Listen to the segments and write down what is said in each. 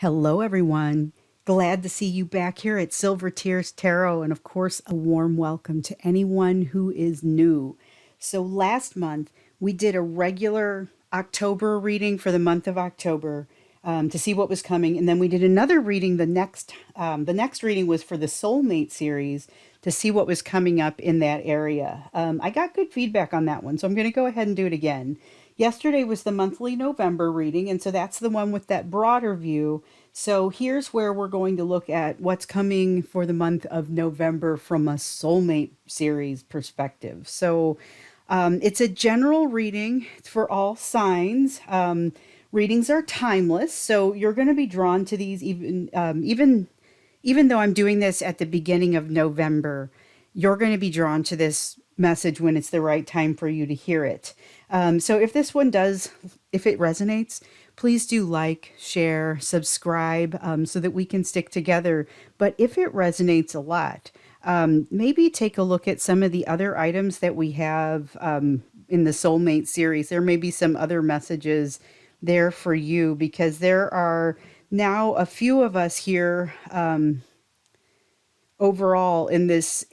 Hello, everyone. Glad to see you back here at Silver Tears Tarot, and of course, a warm welcome to anyone who is new. So, last month we did a regular October reading for the month of October to see what was coming, and then we did another reading. The next reading was for the Soulmate series to see what was coming up in that area. I got good feedback on that one, so I'm going to go ahead and do it again. Yesterday was the monthly November reading, and so that's the one with that broader view. So here's where we're going to look at what's coming for the month of November from a soulmate series perspective. So it's a general reading. It's for all signs. Readings are timeless, so you're going to be drawn to these even though I'm doing this at the beginning of November. You're going to be drawn to this message when it's the right time for you to hear it. So if this one does, if it resonates, please do like, share, subscribe so that we can stick together. But if it resonates a lot, maybe take a look at some of the other items that we have in the Soulmate series. There may be some other messages there for you because there are now a few of us here overall in this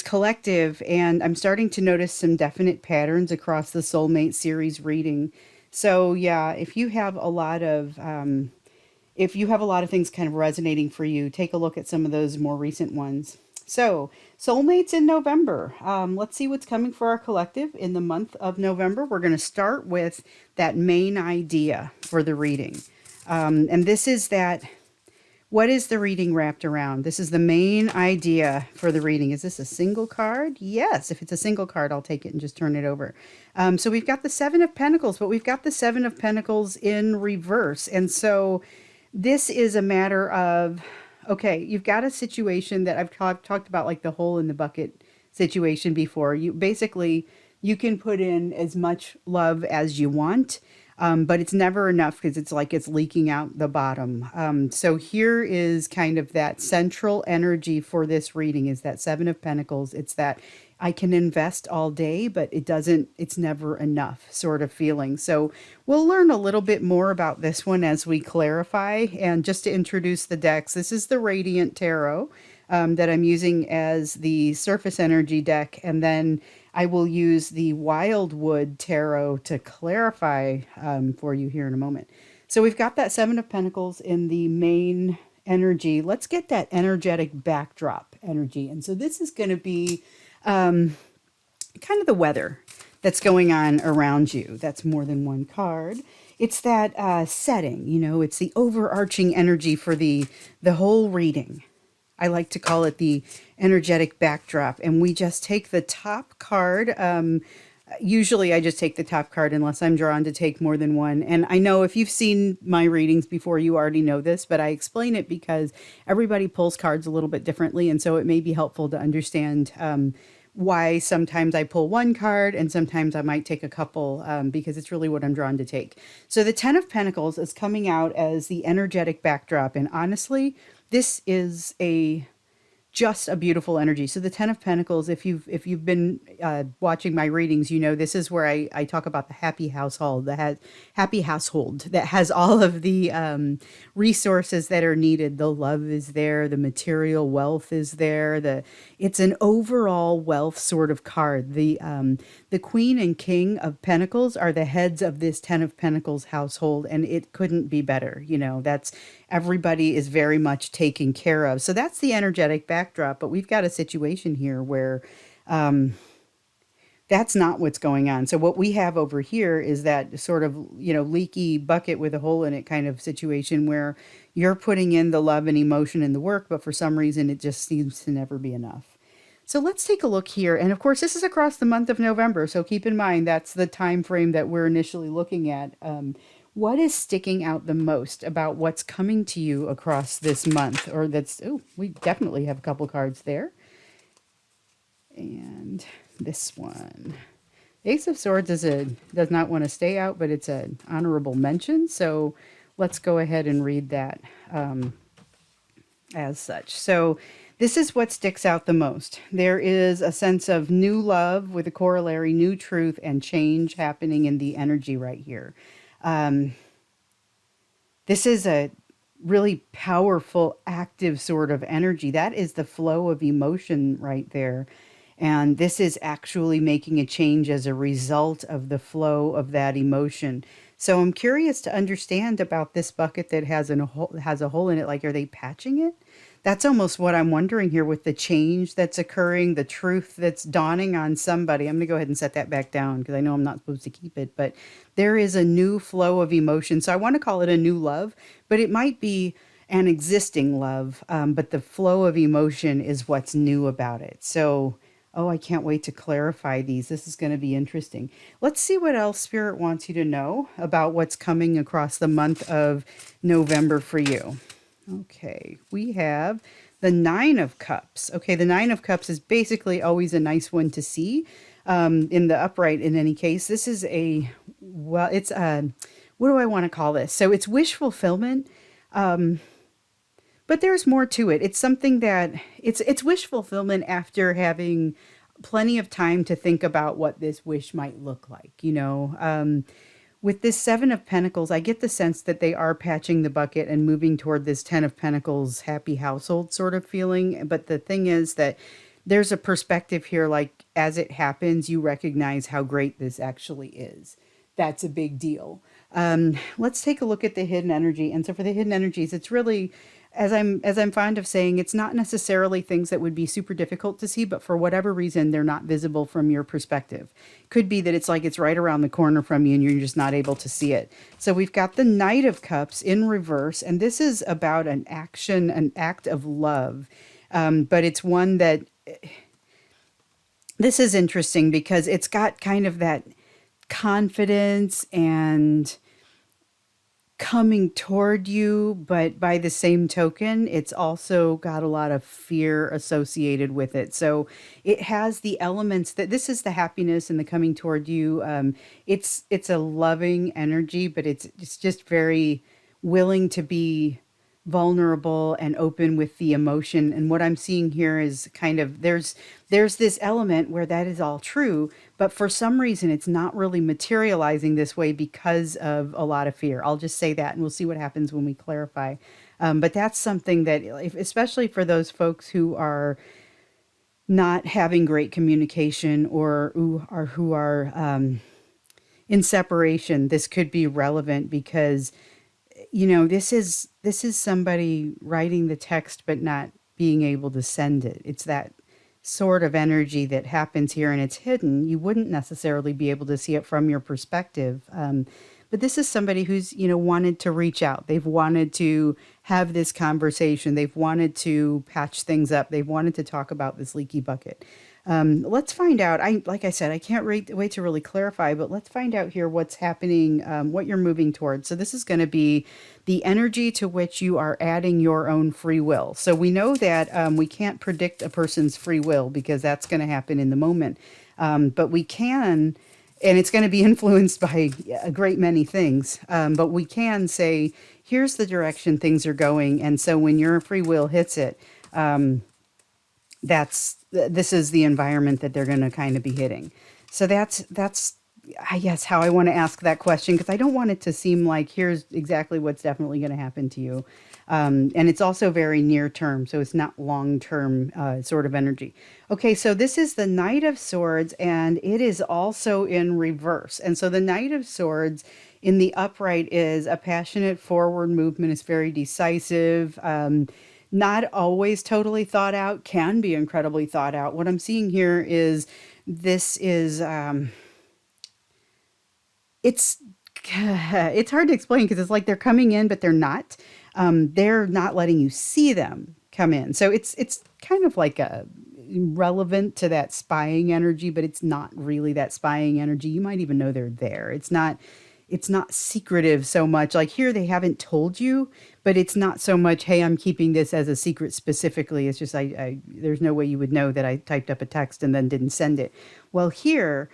collective, and I'm starting to notice some definite patterns across the Soulmate series reading. So yeah, if you have a lot of things kind of resonating for you, take a look at some of those more recent ones. So, Soulmates in November. Let's see what's coming for our collective in the month of November. We're going to start with that main idea for the reading. And this is that what is the reading wrapped around? This is the main idea for the reading. Is this a single card? Yes. If it's a single card, I'll take it and just turn it over. So we've got the Seven of Pentacles, but we've got the Seven of Pentacles in reverse. And so this is a matter of, okay, you've got a situation that I've talked about, like the hole in the bucket situation before. You can put in as much love as you want, but it's never enough because it's like it's leaking out the bottom. So here is kind of that central energy for this reading is that Seven of Pentacles. It's that I can invest all day, but it's never enough sort of feeling. So we'll learn a little bit more about this one as we clarify. And just to introduce the decks, this is the Radiant Tarot that I'm using as the surface energy deck. And then I will use the Wildwood Tarot to clarify for you here in a moment. So we've got that Seven of Pentacles in the main energy. Let's get that energetic backdrop energy. And so this is going to be kind of the weather that's going on around you. That's more than one card. It's that setting, it's the overarching energy for the whole reading. I like to call it the energetic backdrop. And we just take the top card. Usually I just take the top card unless I'm drawn to take more than one. And I know if you've seen my readings before, you already know this, but I explain it because everybody pulls cards a little bit differently. And so it may be helpful to understand why sometimes I pull one card and sometimes I might take a couple because it's really what I'm drawn to take. So the Ten of Pentacles is coming out as the energetic backdrop. And honestly, this is just a beautiful energy. So the Ten of Pentacles, if you've been watching my readings, this is where I talk about the happy household, happy household that has all of the resources that are needed. The love is there, the material wealth is there. It's an overall wealth sort of card. The Queen and King of Pentacles are the heads of this Ten of Pentacles household, and it couldn't be better. That's everybody is very much taken care of. So that's the energetic backdrop. But we've got a situation here where that's not what's going on. So what we have over here is that sort of, leaky bucket with a hole in it kind of situation where you're putting in the love and emotion in the work, but for some reason it just seems to never be enough. So let's take a look here. And of course, this is across the month of November. So keep in mind, that's the time frame that we're initially looking at. What is sticking out the most about what's coming to you across this month? We definitely have a couple cards there. And this one. Ace of Swords does not want to stay out, but it's an honorable mention. So let's go ahead and read that as such. So this is what sticks out the most. There is a sense of new love with a corollary, new truth, and change happening in the energy right here. This is really powerful, active sort of energy. That is the flow of emotion right there. And this is actually making a change as a result of the flow of that emotion. So I'm curious to understand about this bucket that has a hole in it. Like, are they patching it? That's almost what I'm wondering here with the change that's occurring, the truth that's dawning on somebody. I'm going to go ahead and set that back down because I know I'm not supposed to keep it, but there is a new flow of emotion. So I want to call it a new love, but it might be an existing love, but the flow of emotion is what's new about it. So, oh, I can't wait to clarify these. This is going to be interesting. Let's see what else Spirit wants you to know about what's coming across the month of November for you. Okay, we have the Nine of Cups. Okay, the Nine of Cups is basically always a nice one to see in the upright in any case. This is it's what do I want to call this? So it's wish fulfillment. But there's more to it. It's something that it's wish fulfillment after having plenty of time to think about what this wish might look like. With this Seven of Pentacles, I get the sense that they are patching the bucket and moving toward this Ten of Pentacles happy household sort of feeling. But the thing is that there's a perspective here, like as it happens, you recognize how great this actually is. That's a big deal. Let's take a look at the hidden energy. And so for the hidden energies, it's really, as I'm fond of saying, it's not necessarily things that would be super difficult to see, but for whatever reason, they're not visible from your perspective. Could be that it's like it's right around the corner from you and you're just not able to see it. So we've got the Knight of Cups in reverse, and this is about an action, an act of love. But it's one that this is interesting because it's got kind of that confidence and coming toward you, but by the same token, it's also got a lot of fear associated with it. So it has the elements that this is the happiness and the coming toward you. It's a loving energy, but it's just very willing to be vulnerable and open with the emotion. And what I'm seeing here is kind of there's this element where that is all true, but for some reason it's not really materializing this way because of a lot of fear. I'll just say that and we'll see what happens when we clarify. But that's something that, especially for those folks who are not having great communication or who are in separation, this could be relevant because this is somebody writing the text but not being able to send it. It's that sort of energy that happens here and it's hidden. You wouldn't necessarily be able to see it from your perspective. But this is somebody who's, wanted to reach out. They've wanted to have this conversation. They've wanted to patch things up. They've wanted to talk about this leaky bucket. Let's find out. Like I said, I can't wait to really clarify, but let's find out here what's happening, what you're moving towards. So this is going to be the energy to which you are adding your own free will. So we know that we can't predict a person's free will because that's going to happen in the moment. But we can, and it's going to be influenced by a great many things. But we can say, here's the direction things are going. And so when your free will hits it, this is the environment that they're going to kind of be hitting. So that's I guess how I want to ask that question, because I don't want it to seem like here's exactly what's definitely going to happen to you. And it's also very near term, so it's not long term sort of energy. Okay, so this is the Knight of Swords, and it is also in reverse. And so the Knight of Swords in the upright is a passionate forward movement. It's very decisive. Not always totally thought out, can be incredibly thought out. What I'm seeing here is this is it's hard to explain because it's like they're coming in, but they're not. They're not letting you see them come in. So it's kind of like a relevant to that spying energy, but it's not really that spying energy. You might even know they're there. It's not secretive so much. Like here, they haven't told you, but it's not so much, hey, I'm keeping this as a secret specifically. It's just, there's no way you would know that I typed up a text and then didn't send it. Well, here,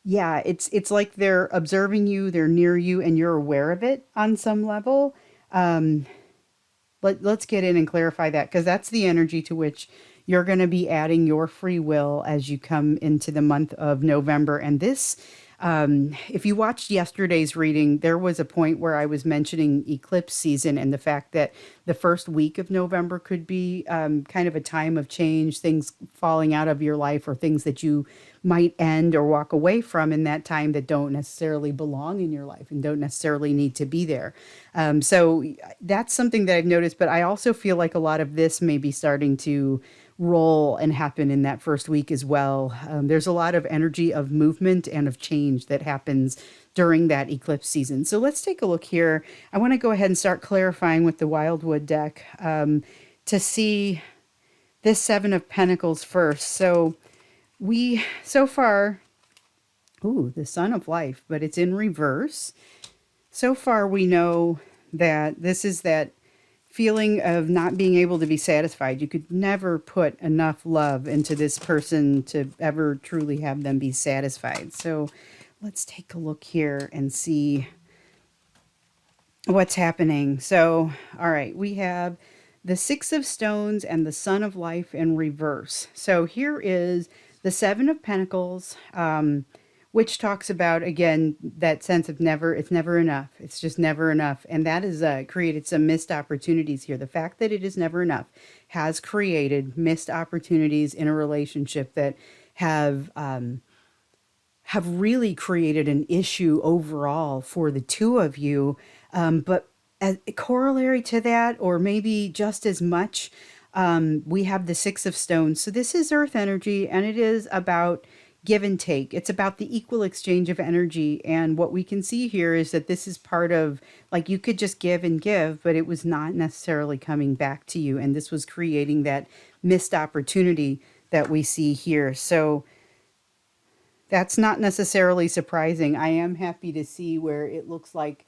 yeah, it's like they're observing you, they're near you, and you're aware of it on some level. Let's get in and clarify that, because that's the energy to which you're going to be adding your free will as you come into the month of November. And this If you watched yesterday's reading, there was a point where I was mentioning eclipse season and the fact that the first week of November could be kind of a time of change, things falling out of your life or things that you might end or walk away from in that time that don't necessarily belong in your life and don't necessarily need to be there. So that's something that I've noticed, but I also feel like a lot of this may be starting to roll and happen in that first week as well. There's a lot of energy of movement and of change that happens during that eclipse season. So let's take a look here. I want to go ahead and start clarifying with the Wildwood deck to see this Seven of Pentacles first. So so far, ooh, the Sun of Life, but it's in reverse. So far, we know that this is that feeling of not being able to be satisfied. You could never put enough love into this person to ever truly have them be satisfied. So let's take a look here and see what's happening. So, all right, we have the Six of Stones and the Sun of Life in reverse. So here is the Seven of Pentacles, which talks about, again, that sense of it's never enough. It's just never enough. And that has created some missed opportunities here. The fact that it is never enough has created missed opportunities in a relationship that have really created an issue overall for the two of you. But as a corollary to that, or maybe just as much, we have the Six of Stones. So this is earth energy, and it is about give and take. It's about the equal exchange of energy. And what we can see here is that this is part of, like, you could just give and give, but it was not necessarily coming back to you. And this was creating that missed opportunity that we see here. So that's not necessarily surprising. I am happy to see where it looks like,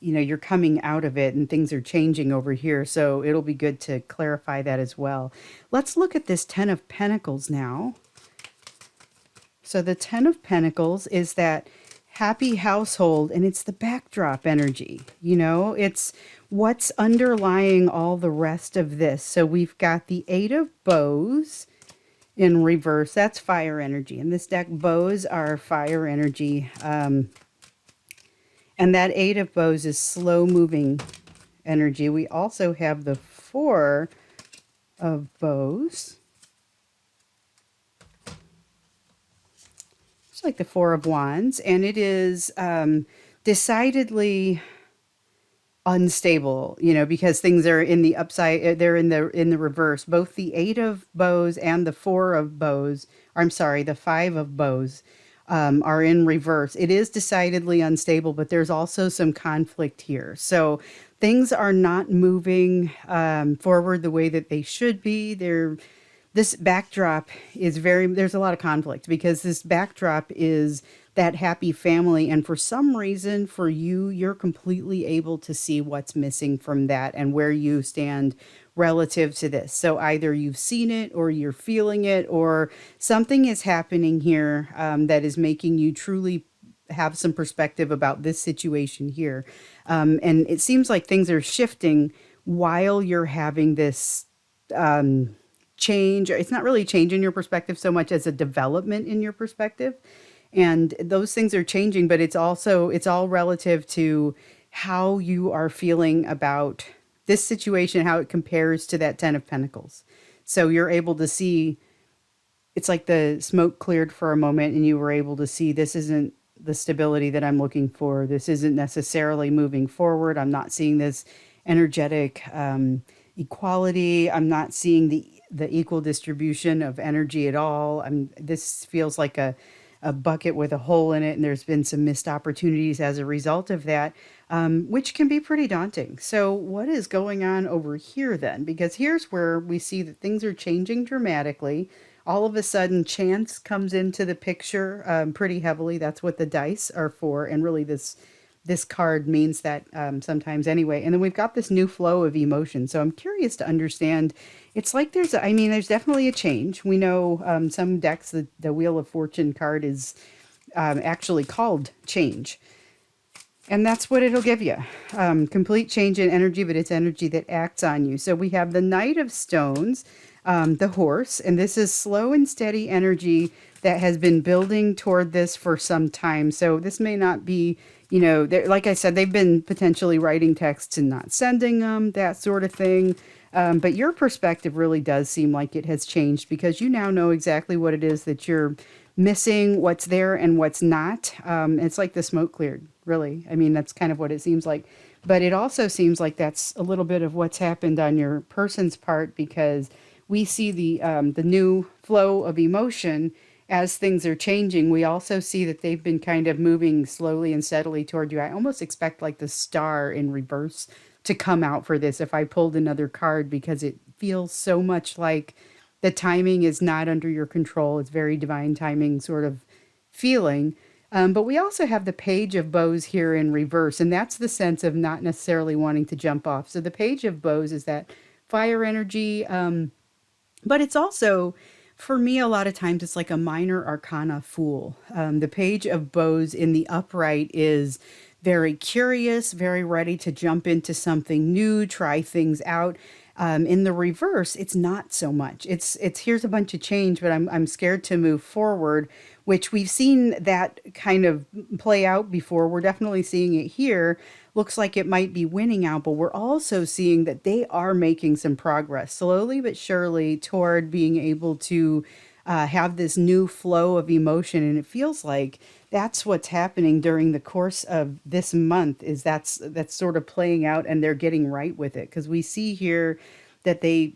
you're coming out of it and things are changing over here. So it'll be good to clarify that as well. Let's look at this Ten of Pentacles now. So the Ten of Pentacles is that happy household, and it's the backdrop energy. It's what's underlying all the rest of this. So we've got the Eight of Bows in reverse. That's fire energy. In this deck, bows are fire energy. And that Eight of Bows is slow moving energy. We also have the Four of Bows. It's like the Four of Wands, and it is decidedly unstable, because things are in the upside, they're in the reverse. Both the Eight of Bows and the Four of Bows, or I'm sorry, the Five of Bows are in reverse. It is decidedly unstable, but there's also some conflict here. So things are not moving forward the way that they should be. This backdrop is there's a lot of conflict because this backdrop is that happy family. And for some reason, for you, you're completely able to see what's missing from that and where you stand relative to this. So either you've seen it or you're feeling it, or something is happening here that is making you truly have some perspective about this situation here. And it seems like things are shifting while you're having this change. It's not really a change in your perspective so much as a development in your perspective. And those things are changing, but it's all relative to how you are feeling about this situation, how it compares to that Ten of Pentacles. So you're able to see, it's like the smoke cleared for a moment and you were able to see this isn't the stability that I'm looking for. This isn't necessarily moving forward. I'm not seeing this energetic equality. I'm not seeing the equal distribution of energy at all. This feels like a bucket with a hole in it, and there's been some missed opportunities as a result of that, which can be pretty daunting. So what is going on over here then? Because here's where we see that things are changing dramatically. All of a sudden, chance comes into the picture pretty heavily. That's what the dice are for, and really this card means that sometimes anyway. And then we've got this new flow of emotion. So I'm curious to understand. It's like there's definitely a change. We know some decks, the Wheel of Fortune card is actually called change. And that's what it'll give you. Complete change in energy, but it's energy that acts on you. So we have the Knight of Stones, the horse, and this is slow and steady energy that has been building toward this for some time. So this may not be, like I said, they've been potentially writing texts and not sending them, that sort of thing. But your perspective really does seem like it has changed because you now know exactly what it is that you're missing, what's there and what's not. It's like the smoke cleared, really. I mean, that's kind of what it seems like. But it also seems like that's a little bit of what's happened on your person's part because we see the new flow of emotion as things are changing. We also see that they've been kind of moving slowly and steadily toward you. I almost expect like the star in reverse to come out for this if I pulled another card because it feels so much like the timing is not under your control. It's very divine timing sort of feeling. But we also have the page of bows here in reverse, and that's the sense of not necessarily wanting to jump off. So the page of bows is that fire energy, but it's also, for me, a lot of times it's like a minor arcana fool. The page of bows in the upright is very curious, very ready to jump into something new, try things out. In the reverse, it's not so much. It's here's a bunch of change, but I'm scared to move forward, which we've seen that kind of play out before. We're definitely seeing it here. Looks like it might be winning out, but we're also seeing that they are making some progress, slowly but surely, toward being able to have this new flow of emotion. And it feels like that's what's happening during the course of this month is that's sort of playing out and they're getting right with it because we see here that they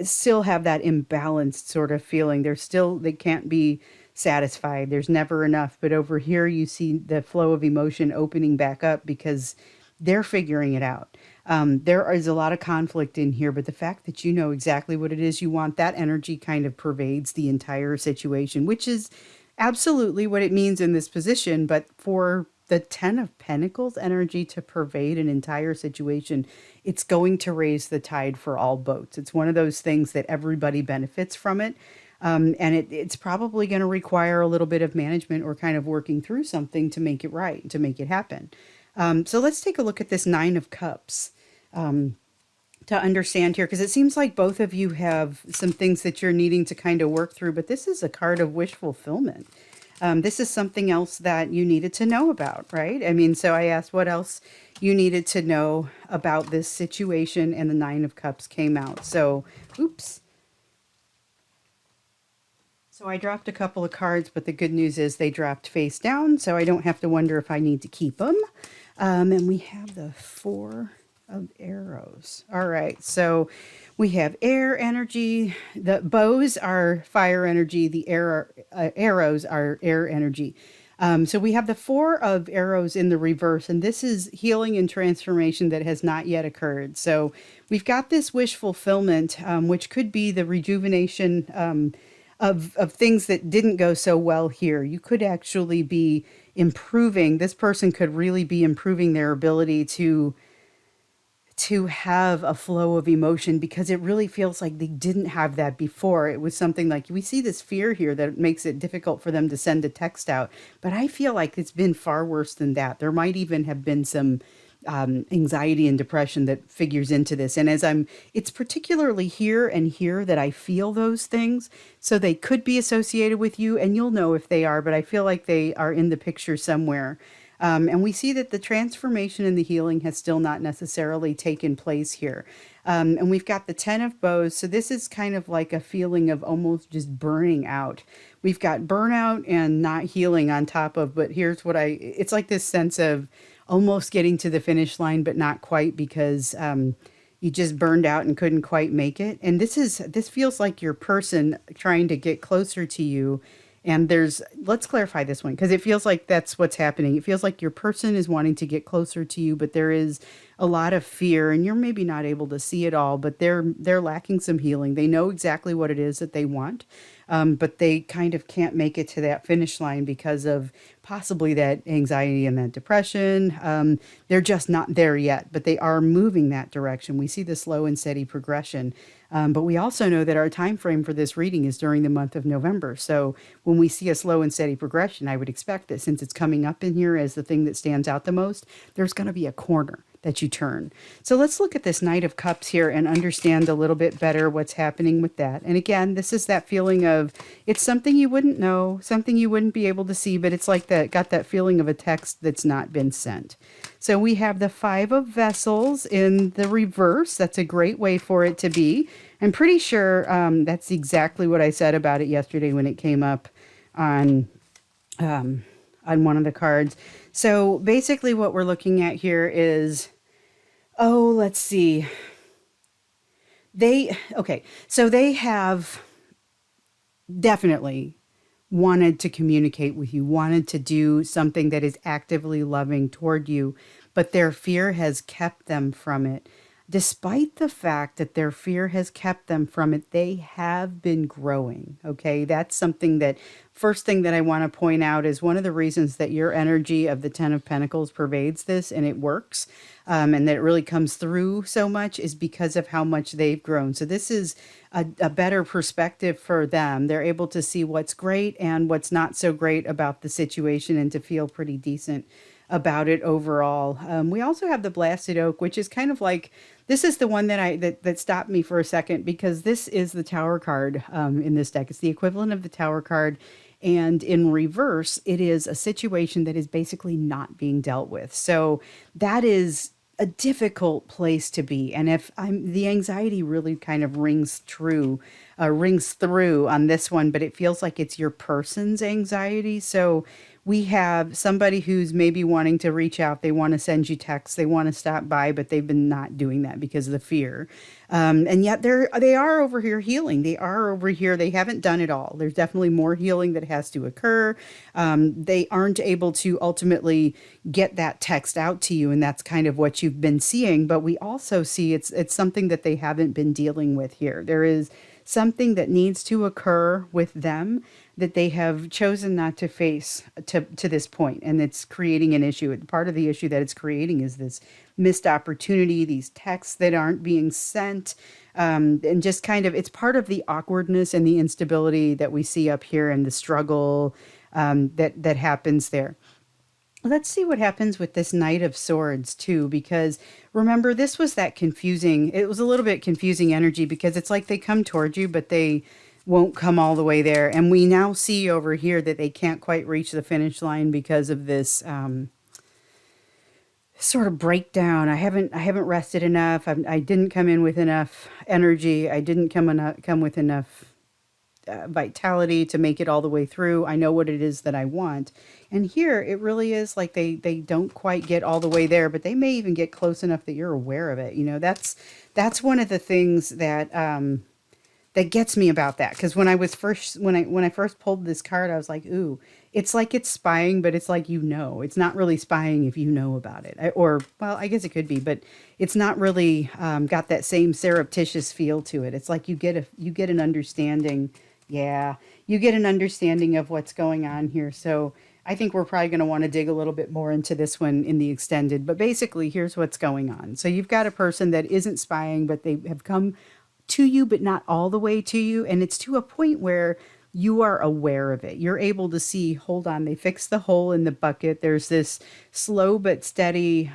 still have that imbalanced sort of feeling. They can't be satisfied. There's never enough. But over here, you see the flow of emotion opening back up because they're figuring it out. There is a lot of conflict in here, but the fact that you know exactly what it is you want, that energy kind of pervades the entire situation, which is absolutely what it means in this position. But for the 10 of Pentacles energy to pervade an entire situation, it's going to raise the tide for all boats. It's one of those things that everybody benefits from it. And it's probably going to require a little bit of management or kind of working through something to make it right, to make it happen. So let's take a look at this Nine of Cups to understand here, because it seems like both of you have some things that you're needing to kind of work through, but this is a card of wish fulfillment. This is something else that you needed to know about, right? I mean, so I asked what else you needed to know about this situation, and the Nine of Cups came out. So, oops. So I dropped a couple of cards, but the good news is they dropped face down, so I don't have to wonder if I need to keep them. And we have the Four of Arrows. All right, so we have air energy. The bows are fire energy. The arrows are air energy. So we have the Four of Arrows in the reverse, and this is healing and transformation that has not yet occurred. So we've got this wish fulfillment, which could be the rejuvenation of things that didn't go so well here. You could actually be improving. This person could really be improving their ability to have a flow of emotion because it really feels like they didn't have that before. It was something like we see this fear here that makes it difficult for them to send a text out. But I feel like it's been far worse than that. There might even have been some anxiety and depression that figures into this. And it's particularly here and here that I feel those things. So they could be associated with you, and you'll know if they are, but I feel like they are in the picture somewhere. And we see that the transformation and the healing has still not necessarily taken place here. And we've got the Ten of Bows. So this is kind of like a feeling of almost just burning out. We've got burnout and not healing on top of, but here's what it's like this sense of almost getting to the finish line, but not quite because you just burned out and couldn't quite make it. And this feels like your person trying to get closer to you. And let's clarify this one because it feels like that's what's happening. It feels like your person is wanting to get closer to you, but there is a lot of fear and you're maybe not able to see it all, but they're lacking some healing. They know exactly what it is that they want, but they kind of can't make it to that finish line because of possibly that anxiety and that depression. They're just not there yet, but they are moving that direction. We see the slow and steady progression. But we also know that our time frame for this reading is during the month of November. So when we see a slow and steady progression, I would expect that since it's coming up in here as the thing that stands out the most, there's going to be a corner. that you turn. So let's look at this Knight of Cups here and understand a little bit better what's happening with that. And again, this is that feeling of it's something you wouldn't know, something you wouldn't be able to see, but it's like that, got that feeling of a text that's not been sent. So we have the Five of Vessels in the reverse. That's a great way for it to be. I'm pretty sure that's exactly what I said about it yesterday when it came up on one of the cards. So basically what we're looking at here is, oh, let's see. So they have definitely wanted to communicate with you, wanted to do something that is actively loving toward you, but their fear has kept them from it. Despite the fact that their fear has kept them from it, they have been growing. Okay. That's something that, first thing that I want to point out is one of the reasons that your energy of the Ten of Pentacles pervades this and it works, and that it really comes through so much is because of how much they've grown. So this is a better perspective for them. They're able to see what's great and what's not so great about the situation and to feel pretty decent about it overall. We also have the Blasted Oak, which is kind of like, this is the one that stopped me for a second because this is the Tower card in this deck. It's the equivalent of the Tower card. And in reverse, it is a situation that is basically not being dealt with. So that is a difficult place to be. And if the anxiety really kind of rings through on this one, but it feels like it's your person's anxiety. So we have somebody who's maybe wanting to reach out. They want to send you texts. They want to stop by, but they've been not doing that because of the fear. And yet they are over here healing. They are over here. They haven't done it all. There's definitely more healing that has to occur. They aren't able to ultimately get that text out to you. And that's kind of what you've been seeing. But we also see it's something that they haven't been dealing with here. There is something that needs to occur with them that they have chosen not to face to this point, and it's creating an issue. Part of the issue that it's creating is this missed opportunity, these texts that aren't being sent, and just kind of, it's part of the awkwardness and the instability that we see up here and the struggle that happens there. Let's see what happens with this Knight of Swords too, because remember, this was that confusing, it was a little bit confusing energy because it's like they come toward you, but they won't come all the way there. And we now see over here that they can't quite reach the finish line because of this sort of breakdown. I haven't rested enough. I didn't come in with enough energy. I didn't come with enough vitality to make it all the way through. I know what it is that I want. And here it really is like they don't quite get all the way there, but they may even get close enough that you're aware of it. You know, that's one of the things that that gets me about that. Because when I first pulled this card, I was like, ooh, it's like it's spying, but it's like, you know, it's not really spying if you know about it. Or, well, I guess it could be, but it's not really got that same surreptitious feel to it. It's like you get an understanding. Yeah, you get an understanding of what's going on here. So I think we're probably going to want to dig a little bit more into this one in the extended. But basically, here's what's going on. So you've got a person that isn't spying, but they have come to you, but not all the way to you. And it's to a point where you are aware of it. You're able to see, hold on, they fixed the hole in the bucket. There's this slow but steady,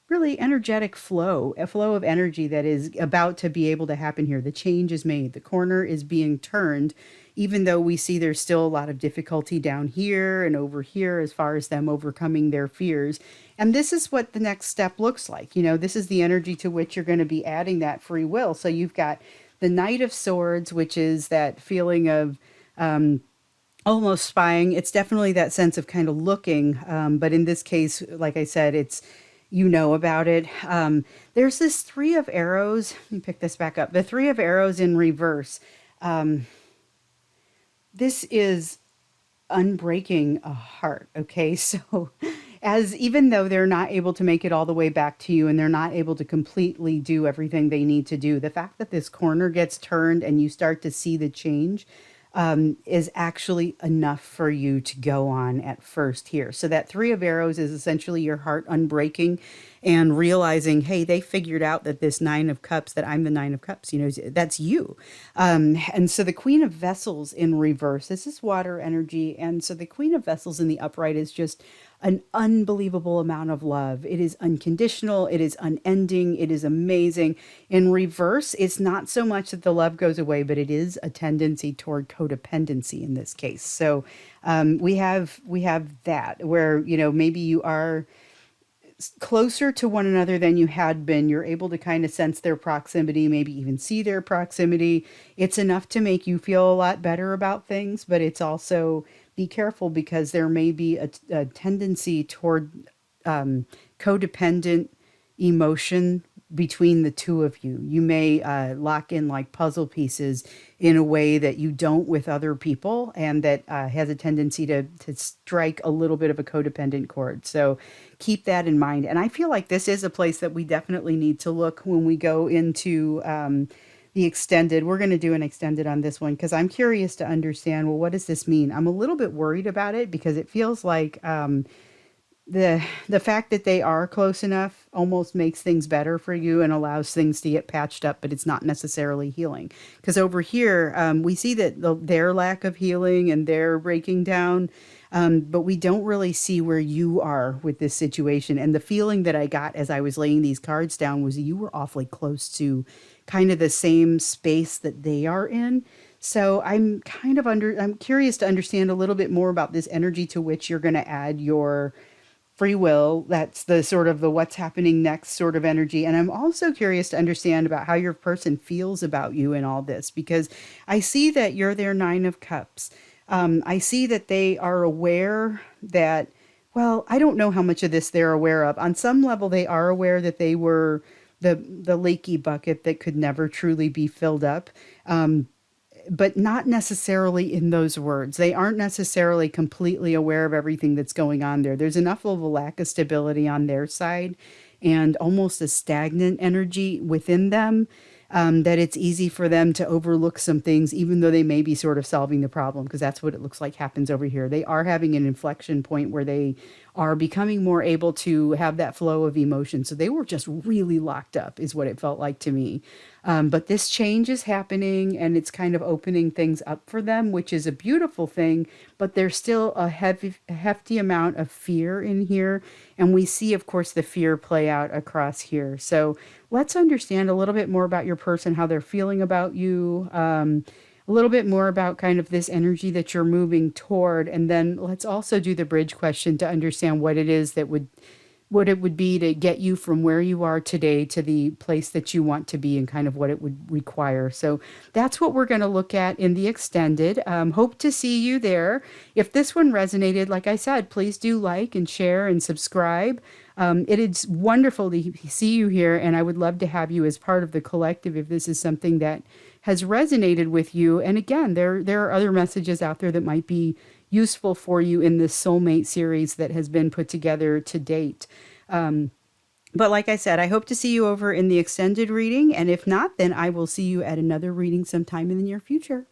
really energetic flow, a flow of energy that is about to be able to happen here. The change is made. The corner is being turned, even though we see there's still a lot of difficulty down here and over here as far as them overcoming their fears. And this is what the next step looks like. You know, this is the energy to which you're going to be adding that free will. So you've got the Knight of Swords, which is that feeling of almost spying. It's definitely that sense of kind of looking. But in this case, like I said, it's, you know about it. There's this Three of Arrows. Let me pick this back up. The Three of Arrows in reverse. This is unbreaking a heart. Okay. So even though they're not able to make it all the way back to you and they're not able to completely do everything they need to do, the fact that this corner gets turned and you start to see the change is actually enough for you to go on at first here. So that Three of Arrows is essentially your heart unbreaking and realizing, hey, they figured out that this Nine of Cups, that I'm the Nine of Cups, you know, that's you. And so the Queen of Vessels in reverse, this is water energy. And so the Queen of Vessels in the upright is just an unbelievable amount of love. It is unconditional, it is unending, it is amazing. In reverse, it's not so much that the love goes away, but it is a tendency toward codependency in this case. So we have that where, maybe you are closer to one another than you had been. You're able to kind of sense their proximity, maybe even see their proximity. It's enough to make you feel a lot better about things, but it's also be careful because there may be a tendency toward codependent emotion between the two of you. You may lock in like puzzle pieces in a way that you don't with other people, and that has a tendency to strike a little bit of a codependent chord. So keep that in mind. And I feel like this is a place that we definitely need to look when we go into the extended. We're going to do an extended on this one because I'm curious to understand, well, what does this mean? I'm a little bit worried about it because it feels like the fact that they are close enough almost makes things better for you and allows things to get patched up, but it's not necessarily healing. Because over here, we see that their lack of healing and their breaking down, but we don't really see where you are with this situation. And the feeling that I got as I was laying these cards down was you were awfully close to kind of the same space that they are in. So I'm curious to understand a little bit more about this energy to which you're going to add your free will. That's the sort of the what's happening next sort of energy. And I'm also curious to understand about how your person feels about you in all this, because I see that you're their Nine of Cups. I see that they are aware that, well, I don't know how much of this they're aware of. On some level, they are aware that they were the leaky bucket that could never truly be filled up. But not necessarily in those words. They aren't necessarily completely aware of everything that's going on there. There's enough of a lack of stability on their side and almost a stagnant energy within them, that it's easy for them to overlook some things, even though they may be sort of solving the problem, because that's what it looks like happens over here. They are having an inflection point where they are becoming more able to have that flow of emotion. So they were just really locked up, is what it felt like to me. But this change is happening and it's kind of opening things up for them, which is a beautiful thing. But there's still a hefty amount of fear in here. And we see, of course, the fear play out across here. So let's understand a little bit more about your person, how they're feeling about you. A little bit more about kind of this energy that you're moving toward. And then let's also do the bridge question to understand what it is that would what it would be to get you from where you are today to the place that you want to be, and kind of what it would require. So that's what we're going to look at in the extended. Hope to see you there. If this one resonated, like I said, please do like and share and subscribe. It is wonderful to see you here, and I would love to have you as part of the collective if this is something that has resonated with you. And again, there are other messages out there that might be useful for you in this soulmate series that has been put together to date. But like I said, I hope to see you over in the extended reading. And if not, then I will see you at another reading sometime in the near future.